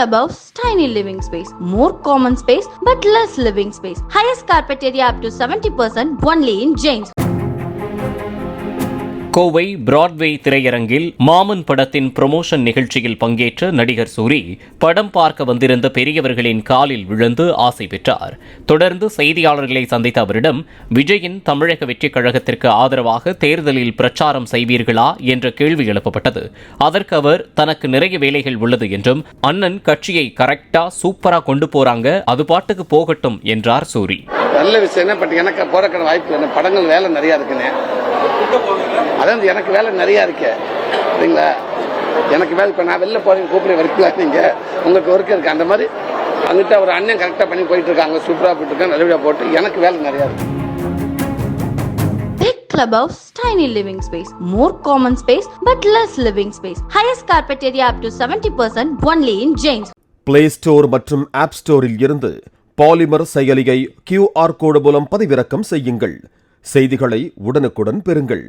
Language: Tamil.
Clubhouse, tiny living space, more common space but less living space. Highest carpet area up to 70% only in James. Kovai Broadway திரையரங்கில் மாமன் படத்தின் ப்ரமோஷன் நிகழ்ச்சியில் பங்கேற்ற நடிகர் சூரி படம் பார்க்க வந்திருந்த பெரியவர்களின் காலில் விழுந்து ஆசை பெற்றார். தொடர்ந்து செய்தியாளர்களை சந்தித்த அவரிடம் விஜயின் தமிழக வெற்றிக் கழகத்திற்கு ஆதரவாக தேர்தலில் பிரச்சாரம் செய்வீர்களா என்ற கேள்வி எழுப்பப்பட்டது. அதற்கு அவர் தனக்கு நிறைய வேலைகள் உள்ளது என்றும் அண்ணன் கட்சியை கரெக்டா சூப்பரா கொண்டு போறாங்க, அது பாட்டுக்கு போகட்டும் என்றார் சூரி. நல்ல விஷயம், பட் எனக்கு போறக்கான வாய்ப்பு இல்லை. படங்கள் வேலை நிறைய இருக்குன்னு, அதான் எனக்கு வேலை நிறைய இருக்கு சரிங்களா. எனக்கு வேலை இப்போ நான் வெளில போறேன், கூப்பிட வரைக்கும் நீங்க உங்களுக்கு ஒர்க் இருக்கு. அந்த மாதிரி அங்கிட்ட ஒரு அண்ணன் கரெக்டாக பண்ணி போயிட்டு இருக்காங்க, சூப்பராக போயிட்டு இருக்காங்க, நல்லபடியாக போட்டு எனக்கு வேலை நிறைய இருக்கு. Big clubhouse, tiny living space, more common space but less living space. Highest carpet area up to 70% only in James. Play Store மற்றும் App Storeல் இருந்து பாலிமர் செயலியை QR கோடு மூலம் பதிவிறக்கம் செய்யுங்கள். செய்திகளை உடனுக்குடன் பெறுங்கள்.